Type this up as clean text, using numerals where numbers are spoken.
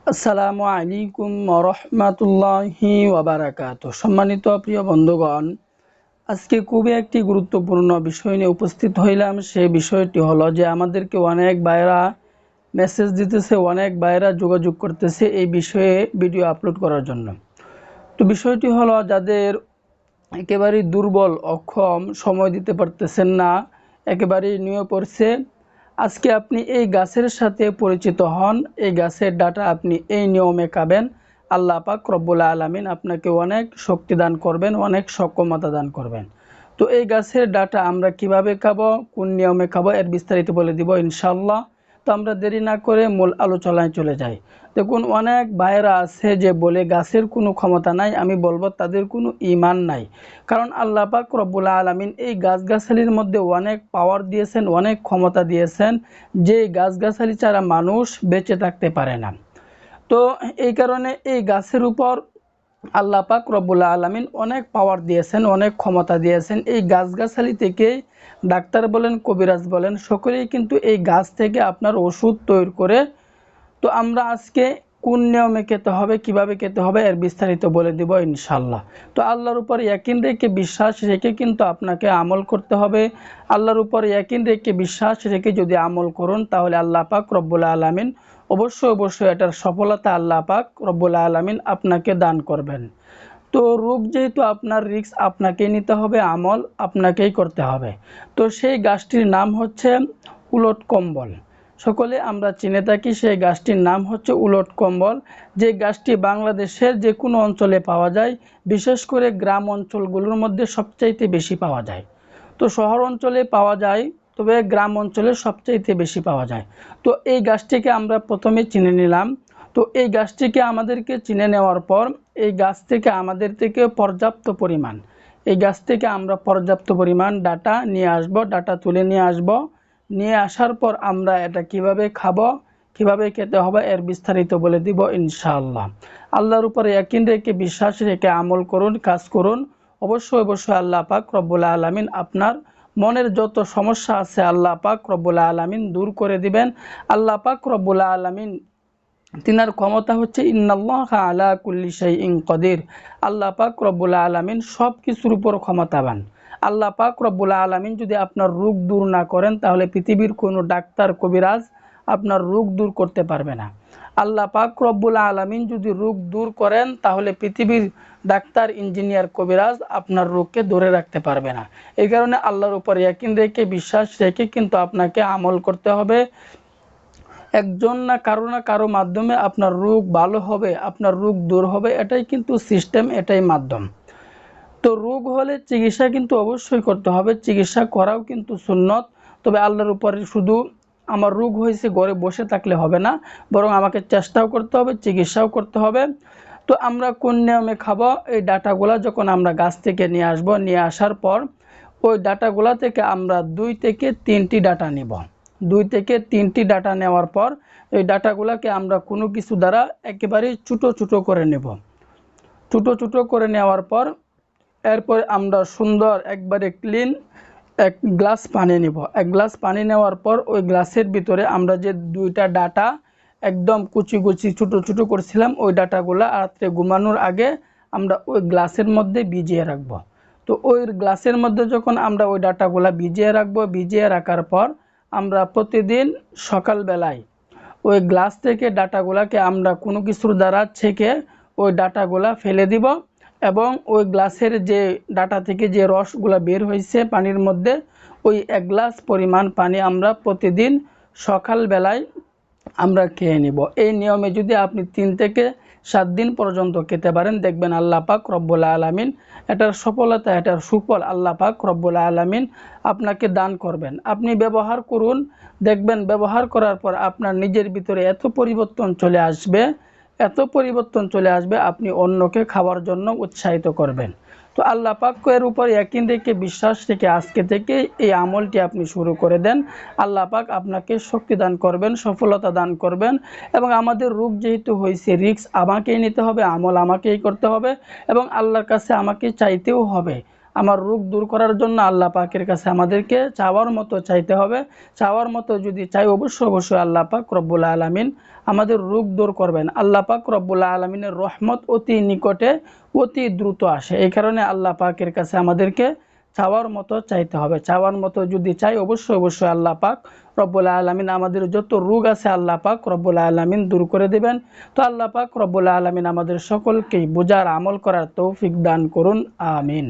আসসালামু আলাইকুম রহমতুল্লাহি ওয়াবারাকাতুহ। সম্মানিত প্রিয় বন্ধুগণ, আজকে খুবই একটি গুরুত্বপূর্ণ বিষয় নিয়ে উপস্থিত হইলাম। সেই বিষয়টি হলো যে আমাদেরকে অনেক ভাইরা মেসেজ দিতেছে, অনেক ভাইরা যোগাযোগ করতেছে এই বিষয়ে ভিডিও আপলোড করার জন্য। তো বিষয়টি হলো যাদের একেবারেই দুর্বল, অক্ষম, সময় দিতে পারতেছেন না, একেবারেই নিয়ে পড়ছে, আজকে আপনি এই গাছের সাথে পরিচিত হন। এই গাছের ডাটা আপনি এই নিয়মে খাবেন, আল্লাহ পাক রব্বুল আলামিন আপনাকে অনেক শক্তি দান করবেন, অনেক সক্ষমতা দান করবেন। তো এই গাছের ডাটা আমরা কিভাবে খাবো, কোন নিয়মে খাবো, এর বিস্তারিত বলে দিব ইনশাল্লাহ। তো আমরা দেরি না করে মূল আলোচনায় চলে যাই। দেখুন, অনেক ভাইয়েরা আছে যে বলে গাছের কোনো ক্ষমতা নাই। আমি বলবো তাদের কোনো ঈমান নাই। কারণ আল্লাহ পাক রব্বুল আলামিন এই গাছগাছালির মধ্যে অনেক পাওয়ার দিয়েছেন, অনেক ক্ষমতা দিয়েছেন, যে গাছগাছালি ছাড়া মানুষ বেঁচে থাকতে পারে না। তো এই কারণে এই গাছের উপর আল্লাহ পাক রব্বুল আলামিন অনেক পাওয়ার দিয়েছেন, অনেক ক্ষমতা দিয়েছেন। এই গাছগাছালি থেকে ডাক্তার বলেন, কবিরাজ বলেন, সকলেই কিন্তু এই গাছ থেকে আপনার ওষুধ তৈরি করে। তো আমরা আজকে কোন নিয়মে খেতে হবে, কিভাবে খেতে হবে, এর বিস্তারিত বলে দিব ইনশাল্লাহ। তো আল্লাহর উপর ইয়াকিন রেখে, বিশ্বাস রেখে কিন্তু আপনাকে আমল করতে হবে। আল্লাহর উপর ইয়াকিন রেখে, বিশ্বাস রেখে যদি আমল করুন, তাহলে আল্লাহ পাক রব্বুল আলামিন অবশ্যই এটার সফলতা আল্লাহ পাক রব্বুল আলামিন আপনাকে দান করবেন। তো রোগ যেহেতু আপনার, রিস্ক আপনাকেই নিতে হবে, আমল আপনাকেই করতে হবে। তো সেই গাছটির নাম হচ্ছে উলট কম্বল। সকলে আমরা চিনে থাকি, সেই গাছটির নাম হচ্ছে উলট কম্বল। যে গাছটি বাংলাদেশের যে কোনো অঞ্চলে পাওয়া যায়, বিশেষ করে গ্রাম অঞ্চলগুলোর মধ্যে সবচাইতে বেশি পাওয়া যায়। তো শহর অঞ্চলে পাওয়া যায়, তবে গ্রাম অঞ্চলে সবচাইতে বেশি পাওয়া যায়। তো এই গাছটিকে আমরা প্রথমে চিনে নিলাম। তো এই গাছটিকে আমাদেরকে চিনে নেওয়ার পর এই গাছ থেকে এই গাছ থেকে আমরা পর্যাপ্ত পরিমাণ ডাটা নিয়ে আসব, ডাটা তুলে নিয়ে আসব। নিয়ে আসার পর আমরা এটা কিভাবে খাবো, কিভাবে খেতে হবে, এর বিস্তারিত বলে দিব ইনশাআল্লাহ। আল্লাহর উপরে ইয়াকিন রেখে, বিশ্বাস রেখে আমল করুন, কাজ করুন। অবশ্যই আল্লাহ পাক রব্বুল আলামিন আপনার মনের যত সমস্যা আছে আল্লাহ পাক রব্বুল আলামিন দূর করে দিবেন। আল্লাহ পাক রব্বুল আলামিন, তিনার ক্ষমতা হচ্ছে ইন্নাল্লাহা আলা কুল্লি শাইইন কদির। আল্লাহ পাক রব্বুল আলামিন সব কিছুর উপর ক্ষমতাবান। আল্লাহ পাক রব্বুল আলামিন যদি আপনার রোগ দূর না করেন, তাহলে পৃথিবীর কোনো ডাক্তার, কবিরাজ আপনার রোগ দূর করতে পারবে না। আল্লাহ পাক রব্বুল আলামিন যদি রোগ দূর করেন, তাহলে পৃথিবীর ডাক্তার, ইঞ্জিনিয়ার, কবিরাজ আপনার রোগকে ধরে রাখতে পারবে না। এই কারণে আল্লাহর উপর ইয়াকিন রেখে, বিশ্বাস রেখে কিন্তু আপনাকে আমল করতে হবে। একজন না কারো মাধ্যমে আপনার রোগ ভালো হবে, আপনার রোগ দূর হবে, এটাই কিন্তু সিস্টেম, এটাই মাধ্যম। তো রোগ হলে চিকিৎসা কিন্তু অবশ্যই করতে হবে, চিকিৎসা করাও কিন্তু সুন্নত। তবে আল্লাহর উপরে শুধু আমার রোগ হয়েছে ঘরে বসে থাকলে হবে না, বরং আমাকে চেষ্টাও করতে হবে, চিকিৎসাও করতে হবে। তো আমরা কোন নিয়মে খাবো, এই ডাটাগুলা যখন আমরা গাছ থেকে নিয়ে আসব, নিয়ে আসার পর ওই ডাটাগুলা থেকে আমরা 2 থেকে 3টি ডাটা নেব। 2 থেকে 3টি ডাটা নেওয়ার পর এই ডাটাগুলাকে আমরা কোনো কিছু দ্বারা একেবারেই ছোটো করে নেব। ছোটো করে নেওয়ার পর এরপর আমরা সুন্দর একবারে ক্লিন এক গ্লাস পানি নেব। এক গ্লাস পানি নেওয়ার পর ওই গ্লাসের ভিতরে আমরা যে 2টা ডাটা একদম কুচি ছোটো করছিলাম, ওই ডাটাগুলা রাত্রে ঘুমানোর আগে আমরা ওই গ্লাসের মধ্যে ভিজিয়ে রাখবো। তো ওই গ্লাসের মধ্যে যখন আমরা ওই ডাটাগুলা ভিজিয়ে রাখবো, ভিজিয়ে রাখার পর আমরা প্রতিদিন সকালবেলায় ওই গ্লাস থেকে ডাটাগুলাকে আমরা কোনো কিছুর দ্বারা ছেঁকে ওই ডাটাগুলা ফেলে দিব, এবং ওই গ্লাসের যে ডাটা থেকে যে রসগুলা বের হয়েছে পানির মধ্যে, ওই 1 গ্লাস পরিমাণ পানি আমরা প্রতিদিন সকালবেলায় আমরা খেয়ে নেব। এই নিয়মে যদি আপনি 3 থেকে 7 দিন পর্যন্ত খেতে পারেন, দেখবেন আল্লাহ পাক রব্বুল আলামিন এটার সফলতা, এটার সুফল আল্লাহ পাক রব্বুল আলামিন আপনাকে দান করবেন। আপনি ব্যবহার করুন, দেখবেন ব্যবহার করার পর আপনার নিজের ভিতরে এত পরিবর্তন চলে আসবে, আপনি অন্যকে খাওয়ার জন্য উৎসাহিত করবেন। তো আল্লাহ পাকের উপর ইয়াকিন রেখে, বিশ্বাস রেখে আজকে থেকে এই আমলটি আপনি শুরু করে দেন। আল্লাহ পাক আপনাকে শক্তি দান করবেন, সফলতা দান করবেন। এবং আমাদের রোগ যেহেতু হয়েছে, রিস্ক আমাকেই নিতে হবে, আমল আমাকেই করতে হবে, এবং আল্লাহর কাছে আমাকে চাইতেও হবে। আমার রোগ দূর করার জন্য আল্লাহ পাকের কাছে আমাদেরকে চাওয়ার মতো চাইতে হবে। চাওয়ার মতো যদি চাই অবশ্যই আল্লাহ পাক রব্বুল আলামিন আমাদের রোগ দূর করবেন। আল্লাহ পাক রব্বুল আলামিনের রহমত অতি নিকটে, অতি দ্রুত আসে। এই কারণে আল্লাহ পাকের কাছে আমাদেরকে চাওয়ার মতো চাইতে হবে। চাওয়ার মতো যদি চাই অবশ্যই আল্লাহ পাক রব্বুল আলামিন আমাদের যত রোগ আছে আল্লাহ পাক রব্বুল আলামিন দূর করে দিবেন। তো আল্লাহ পাক রব্বুল আলামিন আমাদের সকলকেই বুঝার আমল করার তৌফিক দান করুন। আমিন।